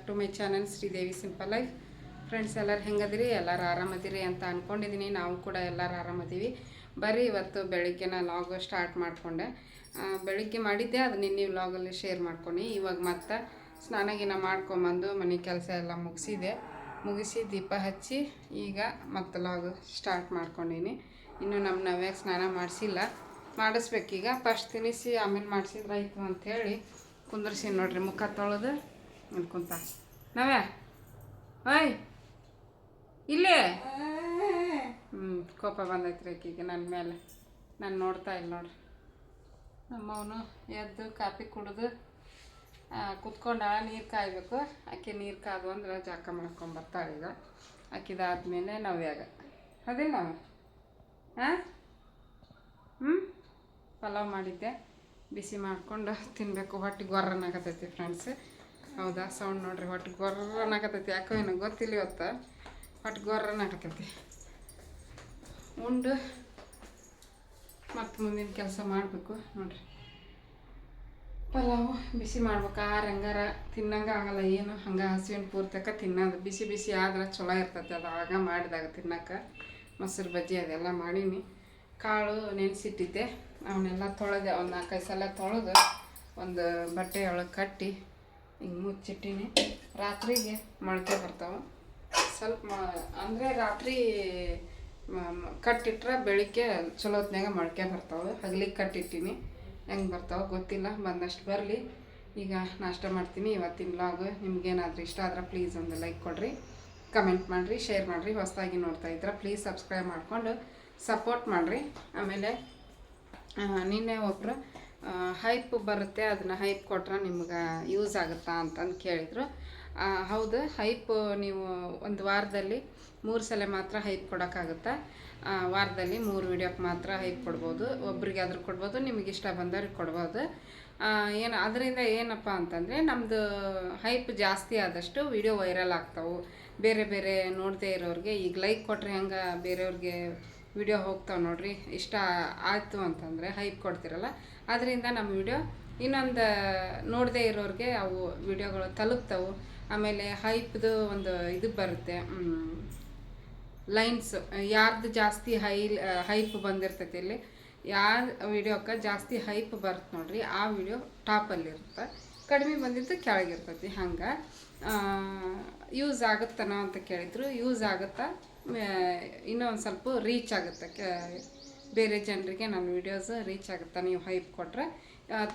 Back to my channel Sridevi simple life. Friends, ಎಲ್ಲರೂ ಹೆಂಗದಿರಿ? ಎಲ್ಲರೂ ಆರಾಮದಿರಿ ಅಂತ ಅಂದ್ಕೊಂಡಿದ್ದೀನಿ. ನಾವು ಕೂಡ ಎಲ್ಲರೂ ಆರಾಮದೀವಿ. ಬರ್ರಿ, ಇವತ್ತು ಬೆಳಿಗ್ಗೆ ನಾನು ಲಾಗ್ ಸ್ಟಾರ್ಟ್ ಮಾಡಿಕೊಂಡೆ. ಬೆಳಿಗ್ಗೆ ಮಾಡಿದ್ದೆ, ಅದು ನಿನ್ನೆ ವ್ಲಾಗಲ್ಲಿ ಶೇರ್ ಮಾಡ್ಕೊಂಡು ಇವಾಗ ಮತ್ತೆ ಸ್ನಾನಗಿನ ಮಾಡ್ಕೊಂಬಂದು ಮನೆ ಕೆಲಸ ಎಲ್ಲ ಮುಗಿಸಿ ದೀಪ ಹಚ್ಚಿ ಈಗ ಮತ್ತೆ ಲಾಗ್ ಸ್ಟಾರ್ಟ್ ಮಾಡ್ಕೊಂಡೀನಿ. ಇನ್ನು ನಮ್ಮ ನವ್ಯಾಗ ಸ್ನಾನ ಮಾಡಿಸಿಲ್ಲ, ಮಾಡಿಸ್ಬೇಕೀಗ. ಫಸ್ಟ್ ತಿನ್ನಿಸಿ ಆಮೇಲೆ ಮಾಡಿಸಿದ್ರಾಯ್ತು ಅಂಥೇಳಿ ಕುಂದರ್ಸಿ ನೋಡ್ರಿ. ಮುಖ ತೊಳೆದು ಕುಂತ ನವ್ಯಾ, ಓಯ್ ಇಲ್ಲೇ ಕೋಪ ಬಂದೈತ್ರಿ ಆಕಿಗೆ ನನ್ನ ಮೇಲೆ. ನಾನು ನೋಡ್ತಾ ಇಲ್ಲ ನೋಡ್ರಿ. ನಮ್ಮವನು ಎದ್ದು ಕಾಫಿ ಕುಡಿದು ಕುತ್ಕೊಂಡ ನೀರು ಕಾಯಬೇಕು. ಆಕೆ ನೀರು ಕಾದು ಅಂದ್ರೆ ಜಾಕ ಮಾಡ್ಕೊಂಬರ್ತಾಳೆ. ಈಗ ಆಕಿದಾದ್ಮೇಲೆ ನವ್ಯಾಗ ಅದಿಲ್ಲ ನಾವು ಪಲಾವ್ ಮಾಡಿದ್ದೆ, ಬಿಸಿ ಮಾಡಿಕೊಂಡು ತಿನ್ನಬೇಕು. ಹೊಟ್ಟೆ ಗೊರ್ರನಾಗತೈತಿ ಫ್ರೆಂಡ್ಸ್. ಹೌದಾ? ಸೌಂಡ್ ನೋಡ್ರಿ, ಹೊಟ್ಟೆ ಗೊರ್ರನಾಗತೈತಿ. ಯಾಕೋ ಏನೋ ಗೊತ್ತಿಲ್ಲ, ಇವತ್ತು ಹೊಟ್ಟೆ ಗೊರ್ರನಾಗತೈತಿ. ಉಂಡು ಮತ್ತು ಮುಂದಿನ ಕೆಲಸ ಮಾಡಬೇಕು ನೋಡ್ರಿ. ಪಲಾವು ಬಿಸಿ ಮಾಡ್ಬೇಕು. ಹಂಗಾರ ತಿನ್ನಂಗೆ ಆಗಲ್ಲ ಏನು, ಹಂಗೆ ಹಸುವಿನ ಪೂರ್ತಕ ತಿನ್ನೋದು. ಬಿಸಿ ಬಿಸಿ ಆದ್ರೆ ಚಲೋ ಇರ್ತೈತಿ. ಅದು ಆಗ ಮಾಡಿದಾಗ ತಿನ್ನೋಕೆ. ಮೊಸರು ಬಜ್ಜಿ ಅದೆಲ್ಲ ಮಾಡೀನಿ. ಕಾಳು ನೆನೆಸಿಟ್ಟಿದ್ದೆ, ಅವನ್ನೆಲ್ಲ ತೊಳೆದೆ. ಒಂದು 4-5 ಸಲ ತೊಳೆದು ಒಂದು ಬಟ್ಟೆ ಒಳಗೆ ಕಟ್ಟಿ ಹಿಂಗೆ ಮುಚ್ಚಿಟ್ಟಿನಿ. ರಾತ್ರಿಗೆ ಮೊಳಕೆ ಬರ್ತಾವೆ. ಸ್ವಲ್ಪ ಅಂದರೆ ರಾತ್ರಿ ಕಟ್ಟಿಟ್ರೆ ಬೆಳಿಗ್ಗೆ ಚಲೋ ಹೊತ್ನಾಗ ಮೊಳಕೆ ಬರ್ತಾವೆ. ಹಗ್ಲಿಗೆ ಕಟ್ಟಿಟ್ಟಿನಿ, ಹೆಂಗೆ ಬರ್ತಾವೆ ಗೊತ್ತಿಲ್ಲ. ಬಂದಷ್ಟು ಬರಲಿ. ಈಗ ನಾಷ್ಟ ಮಾಡ್ತೀನಿ. ಇವತ್ತಿನ ವ್ಲಾಗ್ ನಿಮ್ಗೇನಾದರೂ ಇಷ್ಟ ಆದ್ರೆ ಪ್ಲೀಸ್ ಒಂದು ಲೈಕ್ ಕೊಡಿರಿ, ಕಮೆಂಟ್ ಮಾಡಿರಿ, ಶೇರ್ ಮಾಡಿರಿ. ಹೊಸದಾಗಿ ನೋಡ್ತಾ ಇದ್ರೆ ಪ್ಲೀಸ್ ಸಬ್ಸ್ಕ್ರೈಬ್ ಮಾಡಿಕೊಂಡು ಸಪೋರ್ಟ್ ಮಾಡಿರಿ. ಆಮೇಲೆ ನಿನ್ನೆ ಒಬ್ಬರು ಹೈಪ್ ಬರುತ್ತೆ, ಅದನ್ನು ಹೈಪ್ ಕೊಟ್ರೆ ನಿಮ್ಗೆ ಯೂಸ್ ಆಗುತ್ತಾ ಅಂತಂದು ಕೇಳಿದರು. ಹೌದು, ಹೈಪ್ ನೀವು ಒಂದು ವಾರದಲ್ಲಿ 3 ಸಲ ಮಾತ್ರ ಹೈಪ್ ಕೊಡೋಕ್ಕಾಗುತ್ತೆ. ವಾರದಲ್ಲಿ 3 ವಿಡಿಯೋಕ್ಕೆ ಮಾತ್ರ ಹೈಪ್ ಕೊಡ್ಬೋದು. ಒಬ್ರಿಗೆ ಆದರೂ ಕೊಡ್ಬೋದು, ನಿಮಗೆ ಇಷ್ಟ ಬಂದವ್ರಿಗೆ ಕೊಡ್ಬೋದು. ಅದರಿಂದ ಏನಪ್ಪ ಅಂತಂದರೆ, ನಮ್ಮದು ಹೈಪ್ ಜಾಸ್ತಿ ಆದಷ್ಟು ವಿಡಿಯೋ ವೈರಲ್ ಆಗ್ತಾವೆ. ಬೇರೆ ಬೇರೆ ನೋಡದೇ ಇರೋರಿಗೆ ಈಗ ಲೈಕ್ ಕೊಟ್ಟರೆ ಹೆಂಗೆ ಬೇರೆಯವ್ರಿಗೆ ವಿಡಿಯೋ ಹೋಗ್ತಾವೆ ನೋಡ್ರಿ. ಇಷ್ಟ ಆಯಿತು ಅಂತಂದರೆ ಹೈಪ್ ಕೊಡ್ತಿರಲ್ಲ, ಅದರಿಂದ ನಮ್ಮ ವಿಡಿಯೋ ಇನ್ನೊಂದು ನೋಡದೇ ಇರೋರಿಗೆ ಅವು ವಿಡಿಯೋಗಳು ತಲುಪ್ತಾವೆ. ಆಮೇಲೆ ಹೈಪ್ದು ಒಂದು ಇದು ಬರುತ್ತೆ, ಲೈನ್ಸ್ ಯಾರ್ದು ಜಾಸ್ತಿ ಹೈಪ್ ಬಂದಿರ್ತೈತಿ. ಇಲ್ಲಿ ಯಾರು ವಿಡಿಯೋಕ್ಕೆ ಜಾಸ್ತಿ ಹೈಪ್ ಬರುತ್ತೆ ನೋಡ್ರಿ, ಆ ವಿಡಿಯೋ ಟಾಪಲ್ಲಿರುತ್ತೆ. ಕಡಿಮೆ ಬಂದಿದ್ದು ಕೆಳಗಿರ್ತೈತಿ. ಹಂಗೆ ಯೂಸ್ ಆಗುತ್ತನೋ ಅಂತ ಕೇಳಿದ್ರು. ಯೂಸ್ ಆಗುತ್ತಾ, ಇನ್ನೂ ಒಂದು ಸ್ವಲ್ಪ ರೀಚ್ ಆಗುತ್ತೆ. ಬೇರೆ ಜನರಿಗೆ ನನ್ನ ವೀಡಿಯೋಸ್ ರೀಚ್ ಆಗುತ್ತಾ ನೀವು ಹೈಪ್ ಕೊಟ್ಟರೆ?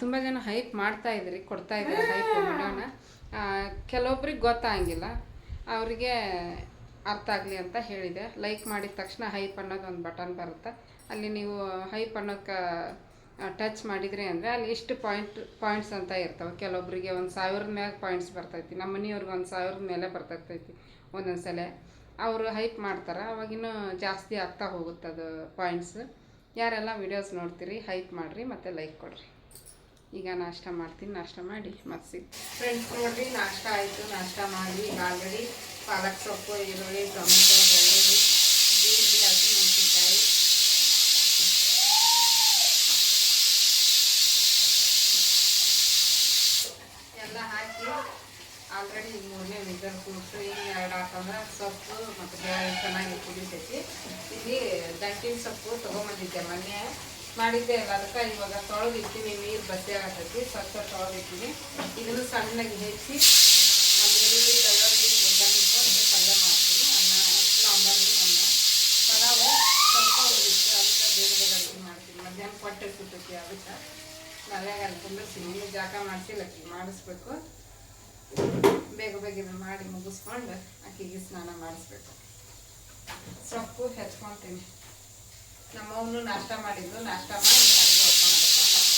ತುಂಬ ಜನ ಹೈಪ್ ಮಾಡ್ತಾಯಿದ್ರಿ, ಕೊಡ್ತಾಯಿದ್ದಾರೆ ಹೈಪ್ ವಿಡಿಯೋನ. ಕೆಲವೊಬ್ರಿಗೆ ಗೊತ್ತಾಗಿಲ್ಲ, ಅವರಿಗೆ ಅರ್ಥ ಆಗಲಿ ಅಂತ ಹೇಳಿದೆ. ಲೈಕ್ ಮಾಡಿದ ತಕ್ಷಣ ಹೈಪ್ ಅನ್ನೋದು ಒಂದು ಬಟನ್ ಬರುತ್ತೆ. ಅಲ್ಲಿ ನೀವು ಹೈಪ್ ಅನ್ನೋಕ್ಕೆ ಟಚ್ ಮಾಡಿದ್ರಿ ಅಂದರೆ ಅಲ್ಲಿ ಇಷ್ಟು ಪಾಯಿಂಟ್ಸ್ ಅಂತ ಇರ್ತವೆ. ಕೆಲವೊಬ್ಬರಿಗೆ 1000 ಮ್ಯಾಗ ಪಾಯಿಂಟ್ಸ್ ಬರ್ತೈತಿ. ನಮ್ಮ ಮನೆಯವ್ರಿಗೆ 1000 ಮೇಲೆ ಬರ್ತೈತಿ ಒಂದೊಂದು ಸಲ. ಅವರು ಹೈಪ್ ಮಾಡ್ತಾರೆ, ಅವಾಗಿನ್ನೂ ಜಾಸ್ತಿ ಆಗ್ತಾ ಹೋಗುತ್ತದು ಪಾಯಿಂಟ್ಸ್. ಯಾರೆಲ್ಲ ವಿಡಿಯೋಸ್ ನೋಡ್ತೀರಿ ಹೈಪ್ ಮಾಡಿರಿ ಮತ್ತು ಲೈಕ್ ಕೊಡಿರಿ. ಈಗ ನಾಷ್ಟ ಮಾಡ್ತೀನಿ. ನಾಷ್ಟ ಮಾಡಿ ಮತ್ತೆ ಸಿಗ್ತೀನಿ ಫ್ರೆಂಡ್ಸ್. ನೋಡಿರಿ, ನಾಷ್ಟ ಆಯಿತು. ನಾಷ್ಟ ಮಾಡಿ ಈಗ ಆಲ್ರೆಡಿ ಪಾಲಕ್ ಸೊಪ್ಪು, ಈರುಳ್ಳಿ, ಟೊಮೆಟೊ, ಬೆಳ್ಳುಳ್ಳಿ, ಜೀರಿಗೆ, ಹಸಿಮೆಣಸಿನ್ಕಾಯಿ ಎಲ್ಲ ಹಾಕಿ ಆಲ್ರೆಡಿ 3ನೇ ವಿಜಲ್ ಕೂಡಿಸು. ಈಗ 2 ಹಾಕಂದ್ರೆ ಸೊಪ್ಪು ಮತ್ತು ಬೇಳೆ ಚೆನ್ನಾಗಿ ಕುಡಿತೈತಿ. ಇಲ್ಲಿ ದಂಟಿನ ಸೊಪ್ಪು ತೊಗೊಂಬಂದಿದ್ದೆ, ಮೊನ್ನೆ ಮಾಡಿದ್ದೆ ಅಲ್ಲ, ಅದಕ್ಕೆ ಇವಾಗ ತೊಳೆದಿರ್ತೀನಿ. ನೀರು ಬಸಿ ಆಗತ್ತೈತಿ, ಸ್ವಲ್ಪ ತೊಳೆದಿರ್ತೀನಿ. ಇದನ್ನು ಸಣ್ಣಗೆ ಹೆಚ್ಚಿ ಒಂದು ಈರುಳ್ಳಿ, ಬೆಳ್ಳುಳ್ಳಿ, ಒಗ್ಗರಣೆ ಪಲ್ಯ ಮಾಡ್ತೀನಿ. ಅನ್ನ, ಸಾಂಬಾರು, ಅನ್ನ, ಪಲಾವು ಸ್ವಲ್ಪ ಉಳಿದಿತ್ತು, ಅದಕ್ಕೆ ಬೇಗ ಬೇಗ ಅಡುಗೆ ಮಾಡ್ತೀನಿ. ಮಧ್ಯಾಹ್ನ ಕೊಟ್ಟೆ ಸುತ್ತೈತಿ, ಅದಕ್ಕೆ ನಲ್ಯಾಗ ಅಲ್ಲಿ ಕುಂದಿರ್ತೀನಿ. ಇನ್ನೂ ಜಾಕ ಮಾಡಿಸಿಲ್ಲಕ್ಕಿ, ಮಾಡಿಸ್ಬೇಕು. ಬೇಗ ಬೇಗ ಇದನ್ನು ಮಾಡಿ ಮುಗಿಸ್ಕೊಂಡು ಆಕೆಗೆ ಸ್ನಾನ ಮಾಡಿಸ್ಬೇಕು. ಸೊಪ್ಪು ಹೆಚ್ಕೊತೀನಿ. ನಮ್ಮವನು ನಾಷ್ಟ ಮಾಡಿದ್ದು, ನಾಷ್ಟ ಮಾಡಿ ಅಡುಗೆ ಹೊತ್ಕೊಳಬೇಕು.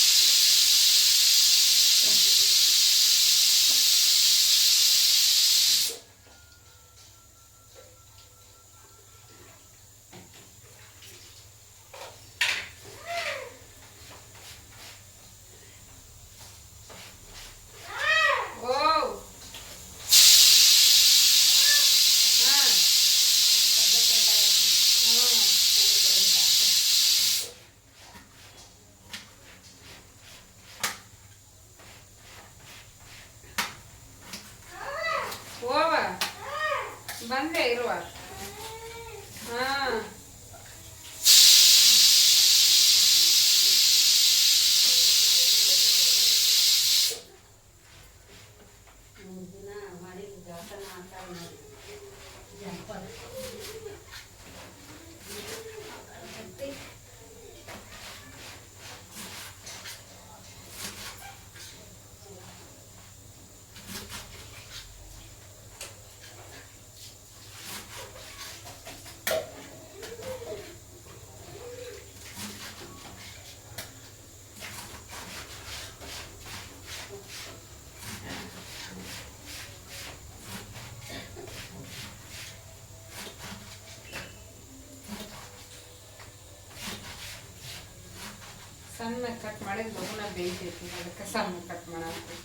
ಸಣ್ಣ ಕಟ್ ಮಾಡಿದ್ರೆ ಲಗುನ ಬೇಯ್ತೈತಿ, ಅದಕ್ಕೆ ಸಣ್ಣ ಕಟ್ ಮಾಡಾಕ್ತೀವಿ.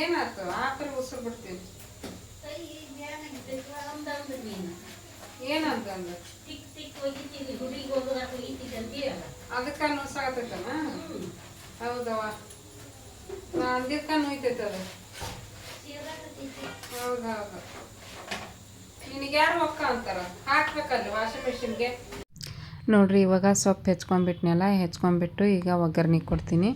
ಏನಾಯ್ತು ಆಕರೆ ಉಸಿರು ಬಿಡ್ತೀನಿ. ಏನಂತಂದ್ರೆ ಅದಕ್ಕ ನುಸಾಗತ್ತೈತನ? ಹೌದವ, ನಾ ಅಂದಿದ್ಕ ನೋಯ್ತೈತೆ ಅದು. ಹೌದೌದು. ನಿನಗೆ ಯಾರು ಒಕ್ಕ ಅಂತಾರ? ಹಾಕ್ಬೇಕಲ್ಲ ವಾಷಿಂಗ್ ಮಿಷಿನ್ಗೆ. ನೋಡಿರಿ, ಇವಾಗ ಸೊಪ್ಪು ಹೆಚ್ಕೊಂಡ್ಬಿಟ್ನೆಲ್ಲ, ಹೆಚ್ಕೊಂಡ್ಬಿಟ್ಟು ಈಗ ಒಗ್ಗರಣೆ ಕೊಡ್ತೀನಿ.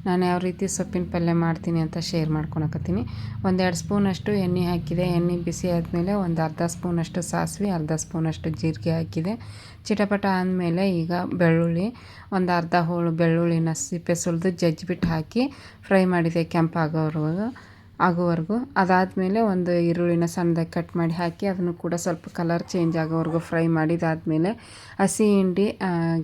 ನಾನು ಯಾವ ರೀತಿ ಸೊಪ್ಪಿನ ಪಲ್ಯ ಮಾಡ್ತೀನಿ ಅಂತ ಶೇರ್ ಮಾಡ್ಕೊಳಕತ್ತೀನಿ. 1-2 ಸ್ಪೂನಷ್ಟು ಎಣ್ಣೆ ಹಾಕಿದೆ. ಎಣ್ಣೆ ಬಿಸಿ ಆದಮೇಲೆ ಒಂದು ಅರ್ಧ ಸ್ಪೂನಷ್ಟು ಸಾಸಿವೆ, ಅರ್ಧ ಸ್ಪೂನಷ್ಟು ಜೀರಿಗೆ ಹಾಕಿದೆ. ಚಿಟಪಟ ಆದಮೇಲೆ ಈಗ ಬೆಳ್ಳುಳ್ಳಿ, ಒಂದು ಅರ್ಧ ಹೋಳು ಬೆಳ್ಳುಳ್ಳಿನ ಸಿಪ್ಪೆ ಸುಲಿದು ಜಜ್ಜಿಬಿಟ್ಟು ಹಾಕಿ ಫ್ರೈ ಮಾಡಿದೆ ಆಗೋವರೆಗೂ. ಅದಾದಮೇಲೆ ಒಂದು ಈರುಳ್ಳಿನ ಸಣ್ಣದಾಗಿ ಕಟ್ ಮಾಡಿ ಹಾಕಿ ಅದನ್ನು ಕೂಡ ಸ್ವಲ್ಪ ಕಲರ್ ಚೇಂಜ್ ಆಗೋವರೆಗೂ ಫ್ರೈ ಮಾಡಿದಾದಮೇಲೆ ಹಸಿ ಹಿಂಡಿ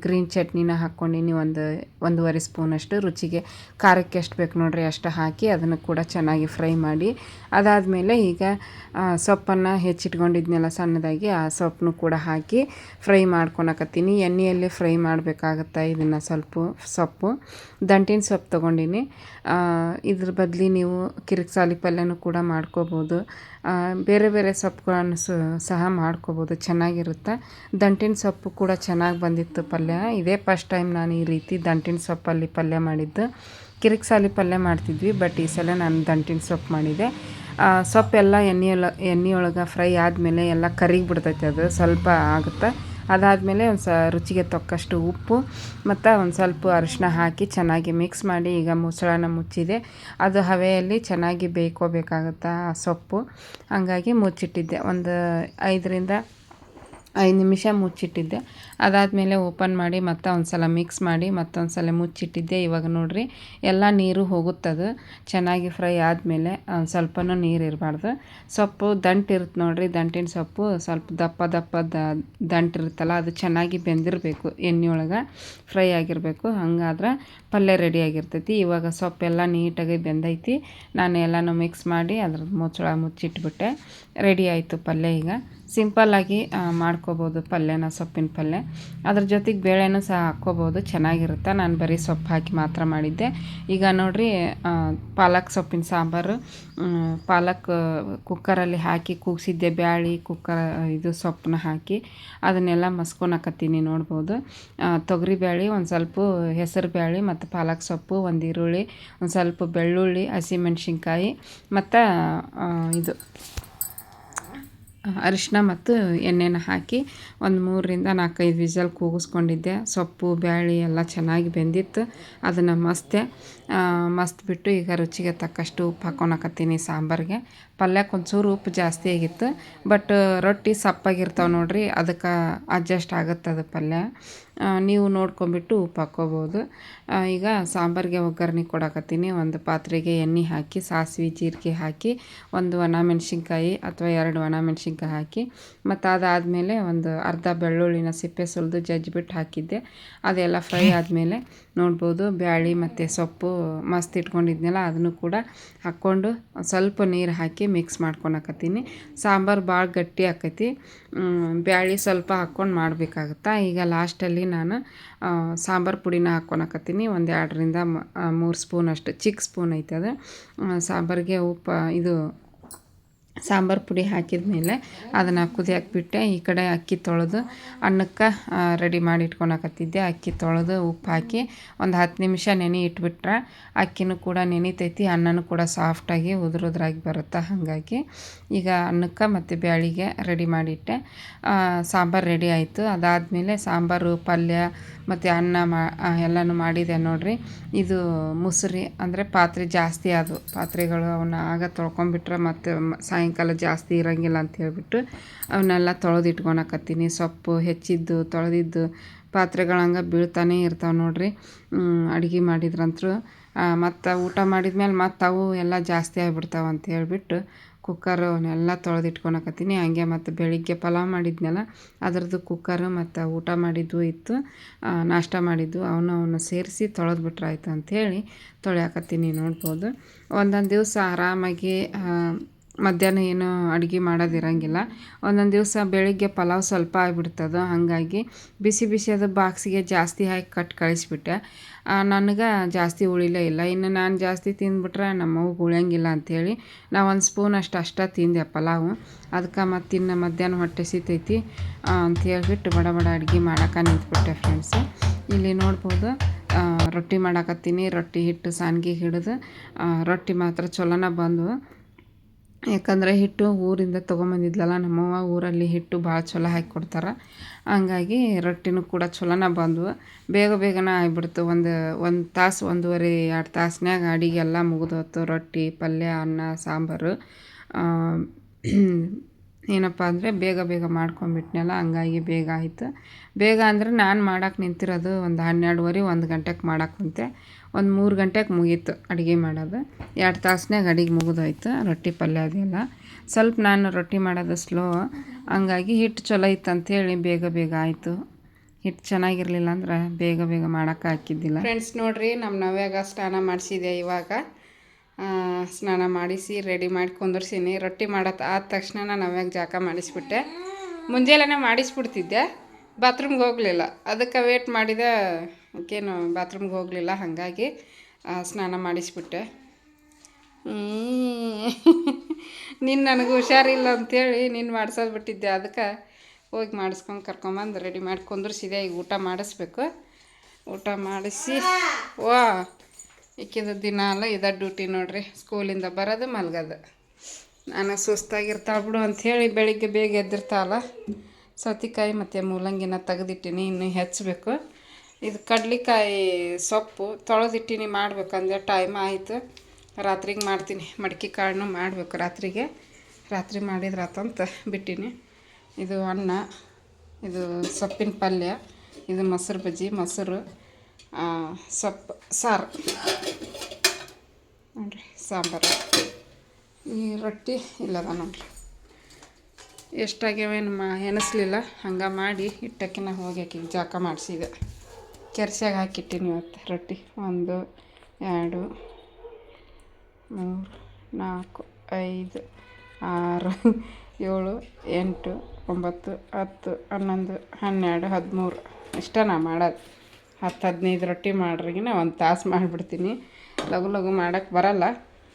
ಗ್ರೀನ್ ಚಟ್ನಿನ ಹಾಕ್ಕೊಂಡಿನಿ. 1-1.5 ಸ್ಪೂನಷ್ಟು ರುಚಿಗೆ ಖಾರಕ್ಕೆ ಎಷ್ಟು ಬೇಕು ನೋಡಿರಿ ಅಷ್ಟು ಹಾಕಿ ಅದನ್ನು ಕೂಡ ಚೆನ್ನಾಗಿ ಫ್ರೈ ಮಾಡಿ, ಅದಾದಮೇಲೆ ಈಗ ಸೊಪ್ಪನ್ನು ಹೆಚ್ಚಿಟ್ಕೊಂಡಿದ್ನೆಲ್ಲ ಸಣ್ಣದಾಗಿ ಆ ಸೊಪ್ಪನ್ನು ಕೂಡ ಹಾಕಿ ಫ್ರೈ ಮಾಡ್ಕೊಳಕತ್ತೀನಿ. ಎಣ್ಣೆಯಲ್ಲಿ ಫ್ರೈ ಮಾಡಬೇಕಾಗತ್ತಾ ಇದನ್ನು. ಸೊಪ್ಪು ದಂಟಿನ ಸೊಪ್ಪು ತೊಗೊಂಡಿನಿ. ಇದ್ರ ಬದಲಿ ನೀವು ಕಿರಿಕ್ಸಾಲಿ ಪಲ್ಯನೂ ಕೂಡ ಮಾಡ್ಕೋಬೋದು. ಬೇರೆ ಬೇರೆ ಸೊಪ್ಪುಗಳನ್ನು ಸಹ ಮಾಡ್ಕೋಬೋದು, ಚೆನ್ನಾಗಿರುತ್ತೆ. ದಂಟಿನ ಸೊಪ್ಪು ಕೂಡ ಚೆನ್ನಾಗಿ ಬಂದಿತ್ತು ಪಲ್ಯ. ಇದೇ ಫಸ್ಟ್ ಟೈಮ್ ನಾನು ಈ ರೀತಿ ದಂಟಿನ ಸೊಪ್ಪಲ್ಲಿ ಪಲ್ಯ ಮಾಡಿದ್ದು. ಕಿರಿಕ್ಸಾಲಿ ಪಲ್ಯ ಮಾಡ್ತಿದ್ವಿ, ಬಟ್ ಈ ಸಲ ನಾನು ದಂಟಿನ ಸೊಪ್ಪು ಮಾಡಿದೆ. ಸೊಪ್ಪೆಲ್ಲ ಎಣ್ಣೆಯೊಳಗೆ ಫ್ರೈ ಆದಮೇಲೆ ಎಲ್ಲ ಕರಿಗಿ ಬಿಡ್ತೈತೆ, ಅದು ಸ್ವಲ್ಪ ಆಗುತ್ತೆ. ಅದಾದಮೇಲೆ ರುಚಿಗೆ ತಕ್ಕಷ್ಟು ಉಪ್ಪು ಮತ್ತು ಒಂದು ಸ್ವಲ್ಪ ಅರಿಶಿನ ಹಾಕಿ ಚೆನ್ನಾಗಿ ಮಿಕ್ಸ್ ಮಾಡಿ ಈಗ ಮುಚ್ಚಳನ ಮುಚ್ಚಿದೆ. ಅದು ಹವೆಯಲ್ಲಿ ಚೆನ್ನಾಗಿ ಬೇಯ್ಕೋಬೇಕಾಗುತ್ತೆ ಆ ಸೊಪ್ಪು. ಹಾಗಾಗಿ ಮುಚ್ಚಿಟ್ಟಿದ್ದೆ, ಒಂದು 5 ನಿಮಿಷ ಮುಚ್ಚಿಟ್ಟಿದ್ದೆ. ಅದಾದಮೇಲೆ ಓಪನ್ ಮಾಡಿ ಮತ್ತೆ ಒಂದು ಸಲ ಮಿಕ್ಸ್ ಮಾಡಿ ಮತ್ತೊಂದು ಸಲ ಮುಚ್ಚಿಟ್ಟಿದ್ದೆ. ಇವಾಗ ನೋಡಿರಿ ಎಲ್ಲ ನೀರು ಹೋಗುತ್ತದು ಚೆನ್ನಾಗಿ ಫ್ರೈ ಆದಮೇಲೆ. ಸ್ವಲ್ಪನೂ ನೀರು ಇರಬಾರ್ದು. ಸೊಪ್ಪು ದಂಟಿರುತ್ತೆ ನೋಡಿರಿ, ದಂಟಿನ ಸೊಪ್ಪು ಸ್ವಲ್ಪ ದಪ್ಪ ದಂಟಿರುತ್ತಲ್ಲ, ಅದು ಚೆನ್ನಾಗಿ ಬೆಂದಿರಬೇಕು, ಎಣ್ಣೆಯೊಳಗೆ ಫ್ರೈ ಆಗಿರಬೇಕು. ಹಂಗಾದ್ರೆ ಪಲ್ಯ ರೆಡಿಯಾಗಿರ್ತೈತಿ. ಇವಾಗ ಸೊಪ್ಪೆಲ್ಲ ನೀಟಾಗಿ ಬೆಂದೈತಿ. ನಾನು ಎಲ್ಲನೂ ಮಿಕ್ಸ್ ಮಾಡಿ ಅದ್ರದ್ದು ಮುಚ್ಚಳ ಮುಚ್ಚಿಟ್ಬಿಟ್ಟೆ. ರೆಡಿ ಆಯಿತು ಪಲ್ಯ. ಈಗ ಸಿಂಪಲ್ಲಾಗಿ ಮಾಡ್ಕೋಬೋದು ಪಲ್ಯನ, ಸೊಪ್ಪಿನ ಪಲ್ಯ. ಅದ್ರ ಜೊತೆಗೆ ಬೇಳೆನೂ ಸಹ ಹಾಕ್ಕೋಬೋದು, ಚೆನ್ನಾಗಿರುತ್ತೆ. ನಾನು ಬರೀ ಸೊಪ್ಪು ಹಾಕಿ ಮಾತ್ರ ಮಾಡಿದ್ದೆ. ಈಗ ನೋಡಿರಿ, ಪಾಲಕ್ ಸೊಪ್ಪಿನ ಸಾಂಬಾರು. ಪಾಲಕ್ ಕುಕ್ಕರಲ್ಲಿ ಹಾಕಿ ಕೂಗಿಸಿದ್ದೆ, ಬ್ಯಾಳಿ ಇದು ಸೊಪ್ಪನ್ನ ಹಾಕಿ ಅದನ್ನೆಲ್ಲ ಮಸ್ಕೊಳಕತ್ತೀನಿ. ನೋಡ್ಬೋದು, ತೊಗರಿ ಬ್ಯಾಳಿ, ಒಂದು ಸ್ವಲ್ಪ ಹೆಸರು ಬ್ಯಾಳಿ ಮತ್ತು ಪಾಲಕ್ ಸೊಪ್ಪು, ಒಂದು ಈರುಳ್ಳಿ, ಒಂದು ಸ್ವಲ್ಪ ಬೆಳ್ಳುಳ್ಳಿ, ಹಸಿಮೆಣ್ಸಿನ್ಕಾಯಿ ಮತ್ತು ಇದು ಅರಿಶಿನ ಮತ್ತು ಎಣ್ಣೆನ ಹಾಕಿ ಒಂದು 3-4 ವಿಸಲ್ ಕೂಗಿಸ್ಕೊಂಡಿದ್ದೆ. ಸೊಪ್ಪು ಬ್ಯಾಳಿ ಎಲ್ಲ ಚೆನ್ನಾಗಿ ಬೆಂದಿತ್ತು. ಅದನ್ನು ಮಸ್ತ್ ಈಗ ರುಚಿಗೆ ತಕ್ಕಷ್ಟು ಉಪ್ಪು ಹಾಕ್ಕೊಳಕತ್ತೀನಿ ಸಾಂಬಾರಿಗೆ. ಪಲ್ಯಕ್ಕೆ ಒಂಚೂರು ಉಪ್ಪು ಜಾಸ್ತಿ ಆಗಿತ್ತು, ಬಟ್ ರೊಟ್ಟಿ ಸಪ್ಪಾಗಿರ್ತಾವೆ ನೋಡಿರಿ, ಅದಕ್ಕೆ ಅಡ್ಜಸ್ಟ್ ಆಗುತ್ತದು ಪಲ್ಯ. ನೀವು ನೋಡ್ಕೊಂಬಿಟ್ಟು ಉಪ್ಪು ಹಾಕ್ಕೋಬೋದು. ಈಗ ಸಾಂಬಾರಿಗೆ ಒಗ್ಗರಣೆ ಕೊಡಕತ್ತೀನಿ. ಒಂದು ಪಾತ್ರೆಗೆ ಎಣ್ಣೆ ಹಾಕಿ ಸಾಸಿವೆ ಜೀರಿಗೆ ಹಾಕಿ ಒಂದು ಒಣಮೆಣ್ಸಿನ್ಕಾಯಿ ಅಥವಾ 2 ಒಣಮೆಣ್ಸಿನ್ಕಾಯಿ ಹಾಕಿ, ಮತ್ತು ಅದಾದಮೇಲೆ ಒಂದು ಅರ್ಧ ಬೆಳ್ಳುಳ್ಳಿನ ಸಿಪ್ಪೆ ಸುಲಿದು ಜಜ್ಜಿಬಿಟ್ಟು ಹಾಕಿದ್ದೆ. ಅದೆಲ್ಲ ಫ್ರೈ ಆದಮೇಲೆ ನೋಡ್ಬೋದು ಬ್ಯಾಳಿ ಮತ್ತು ಸೊಪ್ಪು ಮಸ್ತ್ ಇಟ್ಕೊಂಡಿದ್ನಲ್ಲ ಅದನ್ನು ಕೂಡ ಹಾಕ್ಕೊಂಡು ಸ್ವಲ್ಪ ನೀರು ಹಾಕಿ ಮಿಕ್ಸ್ ಮಾಡ್ಕೊಳಕತ್ತೀನಿ. ಸಾಂಬಾರು ಭಾಳ ಗಟ್ಟಿ ಆಕೈತಿ, ಬ್ಯಾಳಿ ಸ್ವಲ್ಪ ಹಾಕ್ಕೊಂಡು ಮಾಡಬೇಕಾಗತ್ತಾ. ಈಗ ಲಾಸ್ಟಲ್ಲಿ ನಾನು ಸಾಂಬಾರು ಪುಡಿನ ಹಾಕ್ಕೊಳಕತ್ತೀನಿ. ಒಂದು 2-3 ಸ್ಪೂನಷ್ಟು, ಚಿಕ್ಕ ಸ್ಪೂನ್ ಐತೆ ಅದು. ಸಾಂಬಾರಿಗೆ ಇದು ಸಾಂಬಾರು ಪುಡಿ ಹಾಕಿದ ಮೇಲೆ ಅದನ್ನು ಕುದಿಯಕ್ಕೆ ಬಿಟ್ಟೆ. ಈ ಕಡೆ ಅಕ್ಕಿ ತೊಳೆದು ಅನ್ನಕ್ಕೆ ರೆಡಿ ಮಾಡಿ ಇಟ್ಕೊಳಕತ್ತಿದ್ದೆ. ಅಕ್ಕಿ ತೊಳೆದು ಉಪ್ಪು ಹಾಕಿ ಒಂದು 10 ನಿಮಿಷ ನೆನೆ ಇಟ್ಬಿಟ್ರೆ ಅಕ್ಕಿನೂ ಕೂಡ ನೆನಿತೈತಿ, ಅನ್ನನೂ ಕೂಡ ಸಾಫ್ಟಾಗಿ ಉದುರಾಗಿ ಬರುತ್ತೆ. ಹಾಗಾಗಿ ಈಗ ಅನ್ನಕ್ಕೆ ಮತ್ತು ಬ್ಯಾಳಿಗೆ ರೆಡಿ ಮಾಡಿಟ್ಟೆ. ಸಾಂಬಾರು ರೆಡಿ ಆಯಿತು. ಅದಾದಮೇಲೆ ಸಾಂಬಾರು, ಪಲ್ಯ ಮತ್ತು ಅನ್ನ ಎಲ್ಲನೂ ಮಾಡಿದೆ ನೋಡಿರಿ. ಇದು ಮುಸುರಿ ಅಂದರೆ ಪಾತ್ರೆ ಜಾಸ್ತಿ ಆದವು ಪಾತ್ರೆಗಳು, ಅವನ್ನ ಆಗ ತೊಳ್ಕೊಂಬಿಟ್ರೆ ಮತ್ತು ಸಾಯಂಕಾಲ ಜಾಸ್ತಿ ಇರೋಂಗಿಲ್ಲ ಅಂತ ಹೇಳ್ಬಿಟ್ಟು ಅವನ್ನೆಲ್ಲ ತೊಳೆದಿಟ್ಕೊಳಕತ್ತೀನಿ. ಸೊಪ್ಪು ಹೆಚ್ಚಿದ್ದು ತೊಳೆದಿದ್ದು ಪಾತ್ರೆಗಳು ಹಂಗೆ ಬೀಳ್ತಾನೆ ಇರ್ತಾವೆ ನೋಡಿರಿ ಅಡುಗೆ ಮಾಡಿದ್ರಂತೂ. ಮತ್ತು ಊಟ ಮಾಡಿದ್ಮೇಲೆ ಮತ್ತು ಅವು ಎಲ್ಲ ಜಾಸ್ತಿ ಆಗಿಬಿಡ್ತಾವೆ ಅಂತ ಹೇಳ್ಬಿಟ್ಟು ಕುಕ್ಕರು ಅವನ್ನೆಲ್ಲ ತೊಳೆದಿಟ್ಕೊಳಕತ್ತೀನಿ. ಹಂಗೆ ಮತ್ತು ಬೆಳಿಗ್ಗೆ ಪಲಾವ್ ಮಾಡಿದ್ನಲ್ಲ ಅದರದ್ದು ಕುಕ್ಕರು ಮತ್ತು ಊಟ ಮಾಡಿದ್ದು ಇತ್ತು, ನಾಷ್ಟ ಮಾಡಿದ್ದು ಅವನ್ನ ಸೇರಿಸಿ ತೊಳೆದ್ಬಿಟ್ರೆ ಆಯ್ತು ಅಂಥೇಳಿ ತೊಳೆಯಾಕತ್ತೀನಿ. ನೋಡ್ಬೋದು ಒಂದೊಂದು ದಿವಸ ಆರಾಮಾಗಿ ಮಧ್ಯಾಹ್ನ ಏನು ಅಡುಗೆ ಮಾಡೋದಿರಂಗಿಲ್ಲ. ಒಂದೊಂದು ದಿವಸ ಬೆಳಿಗ್ಗೆ ಪಲಾವ್ ಸ್ವಲ್ಪ ಆಗಿಬಿಡ್ತದೆ, ಹಾಗಾಗಿ ಬಿಸಿ ಬಿಸಿ ಅದು ಬಾಕ್ಸಿಗೆ ಜಾಸ್ತಿ ಹಾಕಿ ಕಳಿಸ್ಬಿಟ್ಟೆ. ನನಗೆ ಜಾಸ್ತಿ ಉಳಿಲೇ ಇಲ್ಲ. ಇನ್ನು ನಾನು ಜಾಸ್ತಿ ತಿಂದ್ಬಿಟ್ರೆ ನಮ್ಮವ್ಗೆ ಉಳಿಯಂಗಿಲ್ಲ ಅಂಥೇಳಿ ನಾವು ಒಂದು ಸ್ಪೂನ್ ಅಷ್ಟು ತಿಂದೆ ಪಲಾವು. ಅದಕ್ಕೆ ಮತ್ತು ಇನ್ನು ಮಧ್ಯಾಹ್ನ ಹೊಟ್ಟೆ ಸಿತೈತಿ ಅಂಥೇಳ್ಬಿಟ್ಟು ಬಡ ಬಡ ಅಡುಗೆ ಮಾಡೋಕೆ ನಿಂತ್ಬಿಟ್ಟೆ ಫ್ರೆಂಡ್ಸ್. ಇಲ್ಲಿ ನೋಡ್ಬೋದು ರೊಟ್ಟಿ ಮಾಡಾಕತ್ತೀನಿ. ರೊಟ್ಟಿ ಹಿಟ್ಟು ಸಾನ್ಗೆ ಹಿಡಿದು ರೊಟ್ಟಿ ಮಾತ್ರ ಚಲೋನ ಬಂದವು. ಯಾಕಂದರೆ ಹಿಟ್ಟು ಊರಿಂದ ತೊಗೊಂಬಂದಿದ್ಲಲ್ಲ ನಮ್ಮವ್ವ, ಊರಲ್ಲಿ ಹಿಟ್ಟು ಭಾಳ ಚಲೋ ಹಾಕಿ ಕೊಡ್ತಾರೆ. ಹಂಗಾಗಿ ರೊಟ್ಟಿನೂ ಕೂಡ ಚಲೋನ ಬಂದವು. ಬೇಗನೆ ಆಗಿಬಿಡ್ತು. ಒಂದು ತಾಸು 1.5-2 ತಾಸ್ನ್ಯಾಗ ಅಡುಗೆ ಎಲ್ಲ ಮುಗಿದೋಯ್ತು. ರೊಟ್ಟಿ, ಪಲ್ಯ, ಅನ್ನ, ಸಾಂಬಾರು ಏನಪ್ಪ ಅಂದರೆ ಬೇಗ ಮಾಡ್ಕೊಂಬಿಟ್ನಲ್ಲ, ಹಂಗಾಗಿ ಬೇಗ ಆಯಿತು. ಬೇಗ ಅಂದರೆ ನಾನು ಮಾಡೋಕೆ ನಿಂತಿರೋದು ಒಂದು 12:30 1 ಗಂಟೆಗೆ ಮಾಡೋಕೆ ಕುಂತೆ. ಒಂದು 3 ಗಂಟೆಗೆ ಮುಗೀತು ಅಡುಗೆ ಮಾಡೋದು. 2 ತಾಸ್ನ್ಯಾಗ ಅಡುಗೆ ಮುಗಿದೋಯ್ತು. ರೊಟ್ಟಿ ಪಲ್ಯ ಅದೆಲ್ಲ ಸ್ವಲ್ಪ ನಾನು ರೊಟ್ಟಿ ಮಾಡೋದು ಸ್ಲೋ, ಹಂಗಾಗಿ ಹಿಟ್ಟು ಚಲೋ ಇತ್ತು ಅಂಥೇಳಿ ಬೇಗ ಆಯಿತು. ಹಿಟ್ಟು ಚೆನ್ನಾಗಿರಲಿಲ್ಲ ಅಂದ್ರೆ ಬೇಗ ಮಾಡೋಕೆ ಹಾಕಿದ್ದಿಲ್ಲ ಫ್ರೆಂಡ್ಸ್. ನೋಡಿರಿ ನಮ್ಮ ನವ್ಯಾಗ ಸ್ನಾನ ಮಾಡಿಸಿದೆ. ಇವಾಗ ಸ್ನಾನ ಮಾಡಿಸಿ ರೆಡಿ ಮಾಡಿ ಕುಂದರ್ಸೀನಿ. ರೊಟ್ಟಿ ಮಾಡೋದು ಆದ ತಕ್ಷಣ ನಾನು ನವ್ಯಾಗ ಜಾಕ ಮಾಡಿಸ್ಬಿಟ್ಟೆ. ಮುಂಜಾನೆ ಮಾಡಿಸ್ಬಿಡ್ತಿದ್ದೆ, ಬಾತ್ರೂಮ್ಗೆ ಹೋಗಲಿಲ್ಲ. ಅದಕ್ಕೆ ವೇಟ್ ಮಾಡಿದೆ, ಆಕೇನು ಬಾತ್ರೂಮ್ಗೆ ಹೋಗಲಿಲ್ಲ, ಹಾಗಾಗಿ ಸ್ನಾನ ಮಾಡಿಸ್ಬಿಟ್ಟೆ. ನೀನು ನನಗೆ ಹುಷಾರಿಲ್ಲ ಅಂಥೇಳಿ ನೀನು ಮಾಡ್ಸೋದು ಬಿಟ್ಟಿದ್ದೆ. ಅದಕ್ಕೆ ಹೋಗಿ ಮಾಡಿಸ್ಕೊಂಡು ಕರ್ಕೊಂಬಂದು ರೆಡಿ ಮಾಡಿ ಕುಂದರ್ಸಿದೆ. ಈಗ ಊಟ ಮಾಡಿಸ್ಬೇಕು. ಊಟ ಮಾಡಿಸಿ ಈಕಿದು ದಿನ ಅಲ್ಲ ಇದ ಡ್ಯೂಟಿ ನೋಡ್ರಿ. ಸ್ಕೂಲಿಂದ ಬರೋದು ಮಲ್ಗೋದು. ನಾನು ಸುಸ್ತಾಗಿರ್ತಾಳೆ ಬಿಡು ಅಂಥೇಳಿ ಬೆಳಿಗ್ಗೆ ಬೇಗ ಎದ್ದಿರ್ತಾಳಲ್ಲ, ಸೌತೆಕಾಯಿ ಮತ್ತು ಮೂಲಂಗಿನ ತೆಗೆದಿಟ್ಟಿನಿ, ಇನ್ನೂ ಹೆಚ್ಚಬೇಕು. ಇದು ಕಡ್ಲೆಕಾಯಿ ಸೊಪ್ಪು ತೊಳೆದಿಟ್ಟಿನಿ, ಮಾಡ್ಬೇಕಂದ್ರೆ ಟೈಮ್ ಆಯಿತು. ರಾತ್ರಿಗೆ ಮಾಡ್ತೀನಿ. ಮಡಿಕೆ ಕಾಳನ್ನು ಮಾಡಬೇಕು ರಾತ್ರಿ ಮಾಡಿದ್ರಾತಂತ ಬಿಟ್ಟಿನಿ. ಇದು ಅನ್ನ, ಇದು ಸೊಪ್ಪಿನ ಪಲ್ಯ, ಇದು ಮೊಸರು ಬಜ್ಜಿ, ಮೊಸರು, ಸೊಪ್ಪು ಸಾರು ನೋಡಿರಿ, ಸಾಂಬಾರು. ಈ ರೊಟ್ಟಿ ಇಲ್ಲದ ನೋಡಿರಿ. ಎಷ್ಟಾಗ್ಯಾವೇನು ಎನಿಸ್ಲಿಲ್ಲ, ಹಂಗೆ ಮಾಡಿ ಇಟ್ಟಕ್ಕಿನ ಹೋಗಿ ಆಕಿಗೆ ಜಾಕ ಮಾಡಿಸಿದೆ. ಕೆರ್ಸ್ಯಾಗ ಹಾಕಿಟ್ಟಿನಿ ಇವತ್ತು ರೊಟ್ಟಿ. 1 2 3 4 5 6 7 8 9 10 11 12 13 ಇಷ್ಟ ನಾ ಮಾಡೋದು. 10-15 ರೊಟ್ಟಿ ಮಾಡ್ರಿಗಿನ 1 ತಾಸು ಮಾಡಿಬಿಡ್ತೀನಿ. ಲಘು ಮಾಡೋಕ್ಕೆ ಬರಲ್ಲ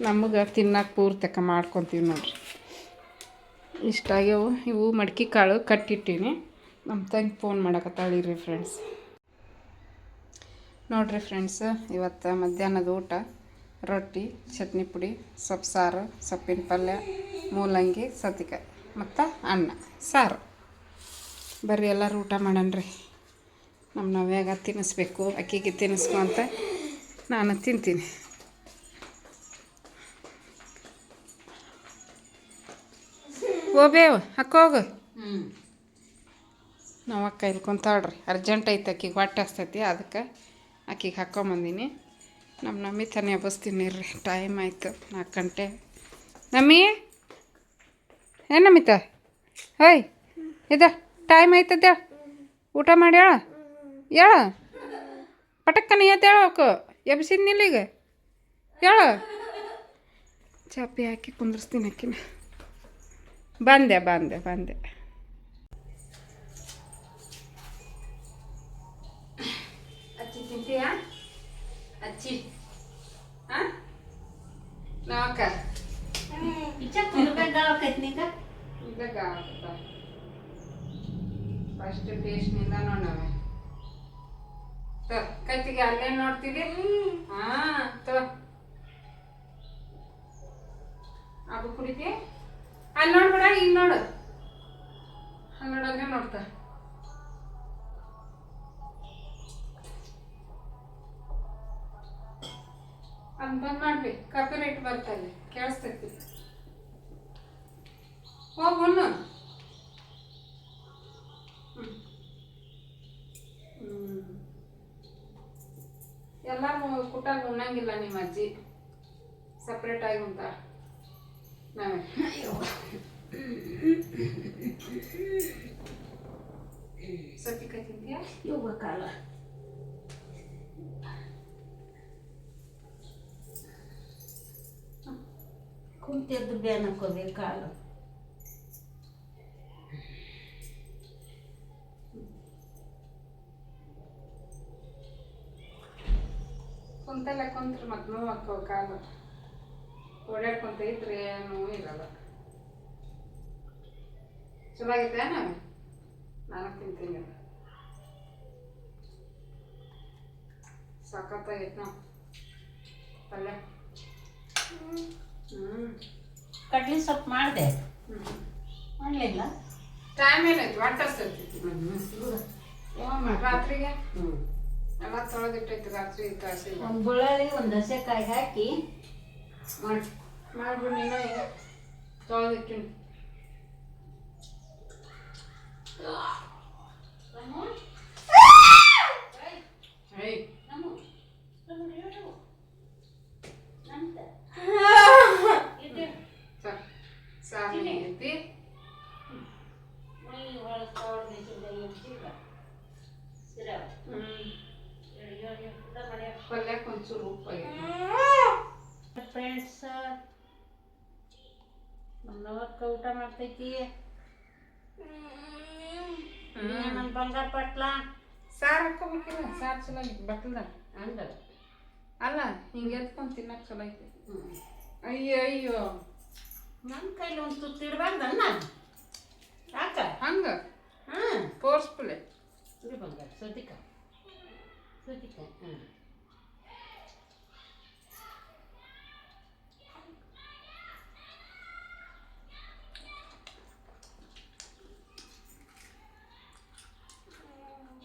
ನಮಗೆ, ತಿನ್ನಕ್ಕೆ ಪೂರ್ತಕ ಮಾಡ್ಕೊತೀವಿ ನೋಡ್ರಿ. ಇಷ್ಟಾಗ್ಯವು. ಇವು ಮಡ್ಕೆ ಕಾಳು ಕಟ್ಟಿಟ್ಟೀನಿ. ನಮ್ಮ ತಂಗಿ ಫೋನ್ ಮಾಡಕತ್ತಾಳಿರಿ ಫ್ರೆಂಡ್ಸ್. ನೋಡಿರಿ ಫ್ರೆಂಡ್ಸ್, ಇವತ್ತು ಮಧ್ಯಾಹ್ನದ ಊಟ ರೊಟ್ಟಿ, ಚಟ್ನಿ ಪುಡಿ, ಸೊಪ್ಪು ಸಾರು, ಸೊಪ್ಪಿನ ಪಲ್ಯ, ಮೂಲಂಗಿ, ಸೌತೆಕಾಯಿ ಮತ್ತು ಅನ್ನ ಸಾರು. ಬರ್ರಿ ಎಲ್ಲರೂ ಊಟ ಮಾಡಣ್ರಿ. ನಮ್ಮ ನವ್ಯಾಗ ತಿನ್ನಿಸ್ಬೇಕು, ಅಕ್ಕಿಗೆ ತಿನ್ನಿಸ್ಕೊ ಅಂತ ನಾನು ತಿಂತೀನಿ. ಬೇವು ಹಾಕೋಗು. ನಾವು ಅಕ್ಕ ಇಲ್ಕೊಂತಾಳ್ರಿ, ಅರ್ಜೆಂಟ್ ಐತೆ ಅಕ್ಕಿಗೆ ಹೊಟ್ಟೆ ಹಸ್ತೈತಿ, ಅದಕ್ಕೆ ಅಕ್ಕಿಗೆ ಹಾಕ್ಕೊಂಬಂದೀನಿ. ನಮ್ಮಿ ತಾನೇ ಎಬ್ಬಿಸ್ತೀನಿ ರೀ. ಟೈಮ್ ಆಯಿತು 4 ಗಂಟೆ. ನಮ್ಮಿ ಏನು ನಮಿತ ಹೇಯ್ ಇದು ಟೈಮ್ ಆಯ್ತದ, ಊಟ ಮಾಡಿ ಹೇಳ ಪಟಕ್ಕನ ಎದ್ದೇಳಬೇಕು. ಎಬ್ಸಿದ್ನಿಲ್ಲ ಈಗ, ಹೇಳ. ಚಾಪಿ ಹಾಕಿ ಕುಂದಿರ್ಸ್ತೀನಿ ಅಕ್ಕಿನ. ಬಂದೆ ಅಚ್ಚಿ ತಿಂತೀಯಾ? ಅಚ್ಚಿ ನಾವಕ್ಕ ಫಸ್ಟ್ ಟೇಸ್ಟ್ನಿಂದ ನೋಡವೆ. ಕೈತಿಗೆ ಅಲ್ಲೇನು ನೋಡ್ತಿದ್ದಿ? ಅದು ಕುಡಿತಿ ಅಲ್ಲಿ ನೋಡ್ಬೇಡ, ಈಗ ನೋಡು. ಅಲ್ಲಿ ನೋಡೋದೇ ನೋಡ್ತಾ. ಅದು ಬಂದ್ ಮಾಡ್ರಿ, ಕಾಪಿ ರೈಟ್ ಬರ್ತಲ್ಲಿ ಕೇಳಿಸ್ತೈತಿ. ಹೋಗುಣ್ಣು. ಎಲ್ಲರೂ ಕುಟ್ಟಾಗ ಉಣ್ಣಂಗಿಲ್ಲ ನಿಮ್ಮ ಅಜ್ಜಿ, ಸಪ್ರೇಟಾಗಿ ಉಂಟ. ನಾವೇ ಸೌತಿಕಾಯಿ ತಿಂತೀಯಾ? ಯೋಗ ಕಾಲ ಕುಂತಿದ್ದು ಬ್ಯಾನ್ ಹಾಕೋಬೇಕು ಕಾಲು. ಕುಂತಲ್ಲ ಕುಂತ್ರೆ ಮತ್ತೆ ನೋವು ಹಾಕೋ ಕಾಲು. ಓಡಾಡ್ಕೊಂತ ಇದ್ರೆ ನೋವು ಇರಲ್ಲ. ಚಲೋ ಆಗೈತೆ ನಾನು ತಿಂತೀನಿ. ಸಖತ್ತಾಗೈತೆ ನಾವು ಪಲ್ಯ. ಕಡ್ಲಿ ಸೊಪ್ಪು ಮಾಡಿದೆ, ಮಾಡಲಿಲ್ಲ. ಟೈಮ್ ಏನಾಯ್ತು ವಾಟರ್ಸೈತಿ ರಾತ್ರಿಗೆ ಎಲ್ಲ ತೊಳೆದಿಟ್ಟೈತಿ. ರಾತ್ರಿ ಕಾಸಿ ಒಂದು ಬೆಳ್ಳುಳ್ಳಿ ಒಂದು ಹಸೆಕಾಯಿ ಹಾಕಿ ಮಾಡ್ಬಿಡು. ನೀನು ಈಗ ತೊಳೆದಿಟ್ಟಿನಿ. ಸಾರಿ ಐತಿ. ಪಲ್ಯಕ್ಕೆ ಒಂಚೂರು ಉಪ್ಪಾಗೈತಿ. ಫ್ರೆಂಡ್ಸ್, ನಮ್ಮಕ್ಕ ಊಟ ಮಾಡ್ತೈತಿ. ನನ್ನ ಬಂಗಾರ ಪಟ್ಲ ಸಾರು ಹಾಕೋಬೇಕಿಲ್ಲ. ಸಾರು ಚಲೋ ಐತಿ ಬಟ್ಲ್ದಾಗ ಹಂಗ ಅಲ್ಲ, ಹಿಂಗೆ ಎತ್ಕೊಂಡು ತಿನ್ನಕ್ಕೆ ಚಲೋ ಐತಿ. ಅಯ್ಯೋ ಅಯ್ಯೋ, ನನ್ನ ಕೈಲಿ ಒಂದು ತುತ್ತು ಇಡಬಾರ್ದನ್ನ. ಯಾಕ ಹಂಗೆ ಫೋರ್ಸ್ಫುಲ್ ಇದು ಬಂಗಾರ ಸೌತಿಕಾಯಿ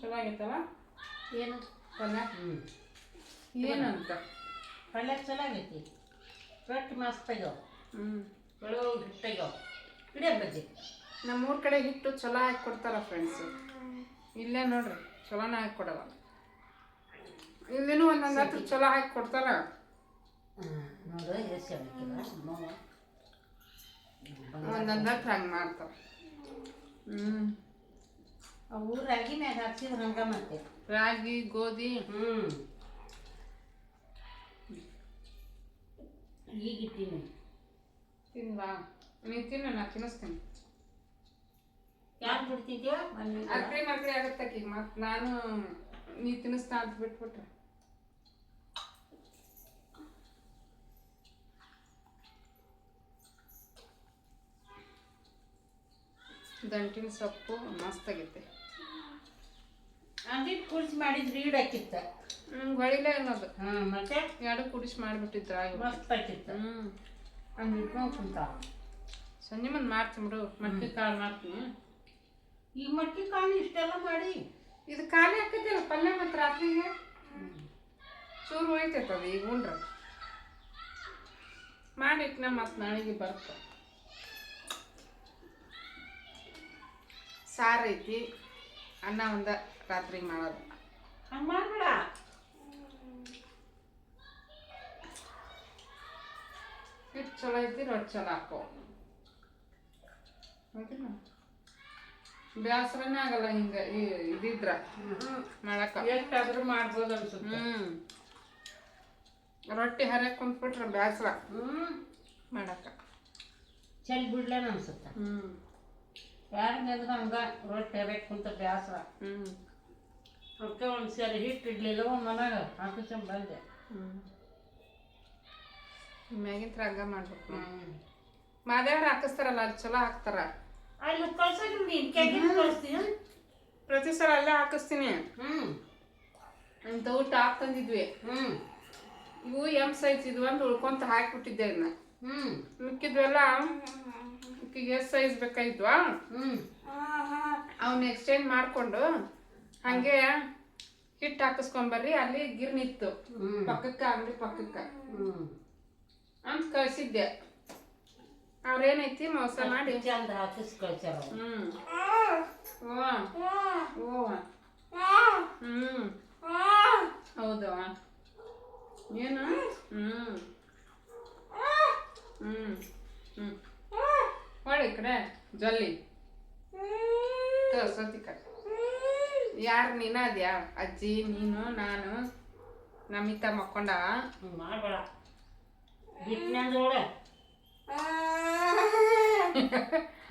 ಚಲೋ ಆಗೈತಲ್ಲ ಏನು ಪಲ್ಯ. ಏನಂತ ಪಲ್ಯ ಚಲೋ ಆಗೈತಿ. ರೊಟ್ಟಿ ಮಸ್ತ್ ಆಗ್ಯಾವ. ಬೆಳಗ್ಗೆ ಹಿಟ್ಟು ಆಗ್ಯಾವ. ಹಿಡಿಯ ಬಜ್ಜಿ ನಮ್ಮೂರ ಕಡೆ ಹಿಟ್ಟು ಚಲೋ ಹಾಕಿ ಕೊಡ್ತಾರ ಫ್ರೆಂಡ್ಸ್. ಇಲ್ಲೇ ನೋಡ್ರಿ ಚಲೋನ ಹಾಕಿ ಕೊಡಲ್ಲ. ಇಲ್ಲಿನೂ ಒಂದೊಂದು ಹತ್ತು ಚಲೋ ಹಾಕಿ ಕೊಡ್ತಾರ. ನೋಡು ಎಸಿ ಒಂದೊಂದು ಹತ್ತು ಹಂಗೆ ಮಾಡ್ತಾರೆ. ಅವು ರಾಗಿ ಮ್ಯಾಗ ಹಾಕ್ಸಿದ್ರೆ ಹಂಗೆ ಮತ್ತೆ ರಾಗಿ ಗೋಧಿ. ಈಗ ಇಟ್ಟಿನಿ. ತಿನ್ವಾ? ನೀನು ತಿನ್ನು, ನಾ ತಿನ್ನಿಸ್ತೀನಿ. ಯಾರು ಬಿಡ್ತಿದ್ಯೋ ಅಕ್ರಿ ಮಕ್ಳಿ ಆಗತ್ತಕಿ. ಮತ್ತು ನಾನು ನೀ ತಿನ್ನಿಸ್ತಾ ಅಂತ ಬಿಟ್ಬಿಟ್ರೆ ದಂಟಿನ ಸೊಪ್ಪು ಮಸ್ತ್ ಆಗೈತೆ. ಅಂದಿಟ್ಟು ಕುಡಿಸಿ ಮಾಡಿದ್ರೆ ಈಡಾಕಿತ್ತ. ಹೊಳಿಲ್ಲ ಅನ್ನೋದು. ಮತ್ತೆ ಎರಡು ಕುಡಿಸಿ ಮಾಡಿಬಿಟ್ಟಿದ್ರ ಮಸ್ತ್ ಆಕಿತ್ತು. ಅಂದಿಟ್ಟು ಕುಂತ ಸಂಜೆ ಮುಂದೆ ಮಾಡ್ತೀನಿ ಬಿಡು. ಮಟ್ಟಿ ಕಾಳು ಮಾಡ್ತೀನಿ. ಈ ಮಟ್ಟಿ ಕಾಳು ಇಷ್ಟೆಲ್ಲ ಮಾಡಿ ಇದು ಖಾಲಿ ಹಾಕೈತಿಲ್ಲ ಪಲ್ಯ. ಮತ್ತು ರಾತ್ರಿಗೆ ಚೂರು ಹೋಯ್ತೈತೆ ಅದು. ಈಗ ಉಂಡ್ರ ಮಾಡಿಟ್ನ ಮತ್ತು ನಾಳೆಗೆ ಬರುತ್ತೆ. ಸಾರು ಐತಿ, ಅನ್ನ ಒಂದ ರಾತ್ರಿಗೆ ಮಾಡೋದು. ಹಂಗೆ ಮಾಡ್ಬೇಡ. ಹಿಟ್ಟು ಚಲೋ ಐತಿ, ರೊಟ್ಟಿ ಚಲೋ ಹಾಕೋ. ಬೇಸರನೇ ಆಗಲ್ಲ ಹಿಂಗೆ ಇದಿದ್ರ ಮಾಡಕ್ಕ. ಎಷ್ಟಾದ್ರೂ ಮಾಡ್ಬೋದು ಅನ್ಸುತ್ತೆ. ರೊಟ್ಟಿ ಹರಿಯಕ್ಕೆ ಕುಂತ್ಬಿಟ್ರೆ ಬೇಸರ ಮಾಡಕ್ಕ. ಚೆಲ್ ಬಿಡ್ಲೇನ ಅನ್ಸುತ್ತೆ. ಯಾರಿಗಾದ್ರೂ ಹಂಗೆ ರೊಟ್ಟಿ ಹರಿಯಕ್ಕೆ ಕುಂತ ಬೇಸರ. ಅದಕ್ಕೆ ಒಂದು ಸರಿ ಹಿಟ್ಟು ಇಡ್ಲಿಲ್ಲ ಒಂದು ಮನಾಗ ಹಾಕಿಸ್ಕೊಂಡ್ ಬಂದೆ. ಮ್ಯಾಗಿನ ಹಂಗ ಮಾಡ್ಬೇಕು. ಮಾದೇವ್ರು ಹಾಕಿಸ್ತಾರಲ್ಲ ಅಲ್ಲಿ ಚಲೋ ಹಾಕ್ತಾರ. ಅಲ್ಲಿ ಕಳ್ಸೋದು ನೀನು ಕೆಗಿನ ಕಳಿಸ್ತೀನಿ. ಪ್ರತಿ ಸಲ ಅಲ್ಲೇ ಹಾಕಿಸ್ತೀನಿ. ಇಂಥವು ಟಾಪ್ ತಂದಿದ್ವಿ. ಇವು ಎಮ್ ಸೈಜ್ ಇದ್ವು ಅಂತ ಉಳ್ಕೊಂತ ಹಾಕಿಬಿಟ್ಟಿದ್ದೆ ಇದನ್ನ. ಮಿಕ್ಕಿದ್ವೆಲ್ಲ ಈಕಿಗೆ ಎಷ್ಟು ಸೈಜ್ ಬೇಕಾಗಿದ್ವಾ ಅವನ್ನ ಎಕ್ಸ್ಚೇಂಜ್ ಮಾಡಿಕೊಂಡು ಹಾಗೆ ಹಿಟ್ಟು ಹಾಕಿಸ್ಕೊಂಬರ್ರಿ. ಅಲ್ಲಿ ಗಿರ್ನಿತ್ತು ಪಕ್ಕಕ್ಕೆ, ಅಂಗಡಿ ಪಕ್ಕಕ್ಕೆ ಅಂತ ಕಳಿಸಿದ್ದೆ. ಅವ್ರೇನೈತಿ ಮೋಸ ಮಾಡಿ ಚಂದ ಹಾಕಿಸ್ ಕಳ್ಸ್ಯಾರ. ಹೌದವ ಏನು ಜಲ್ಲಿ ಸತಿಕ ಯಾರು ನೀನ ಅದ್ಯಾ ಅಜ್ಜಿ ನೀನು ನಾನು ನಮಿತ ಮಕ್ಕೊಂಡ ಮಾಡಬೇಡ ಬಿಟ್ಟನೆ ಅಂದ್ರೆ ನೋಡ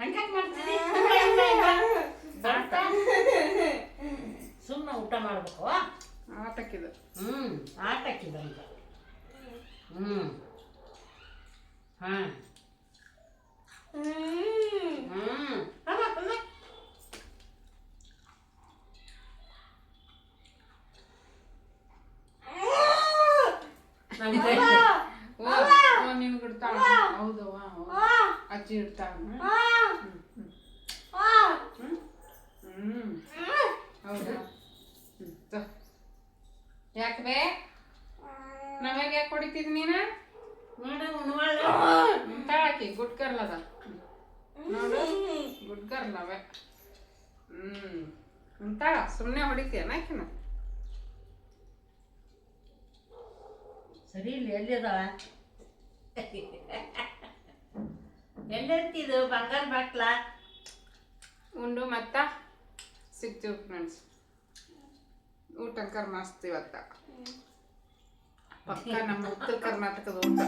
ಹಂಗೆ ಮಾಡ್ತೀನಿ ಸುಮ್ಮನೆ ಊಟ ಮಾಡ್ಬೇಕು ಆಟಕ್ಕಿದು ಆಟಕ್ಕಿದಂತ ಹಾಂ ನೀನು ಬಿಡ್ತಾಳ ಹೌದು ಅಜ್ಜಿ ಇಡ್ತಾಳ ಹೌದಾ ಯಾಕೆ ಬೇ ನಾವ್ಯಾಗ ಯಾಕೆ ಹೊಡಿತಿದ್ ನೀನ ತಾಳಕಿ ಗುಡ್ ಗರ್ಲ್ ಅದ ನೋಡು ಗುಡ್ ಗರ್ಲ್ ಅವೇ ಅಂತಾಳ ಸುಮ್ಮನೆ ಹೊಡಿತೀಯನ ಆಕಿನ ಸರಿ ಇಲ್ಲ ಎಲ್ಲಿದ ಎಲ್ಲಿರ್ತಿದ್ದು ಬಂಗಾರ ಬಾಟ್ಲ ಉಂಡು ಮತ್ತ ಸಿಗ್ತೀವಿ ಫ್ರೆಂಡ್ಸ್ ಊಟಂಕರ್ ಮಸ್ತ್ ಇವತ್ತ ಪಕ್ಕ ನಮ್ಮ ಉತ್ತರ ಕರ್ನಾಟಕದ ಊಟ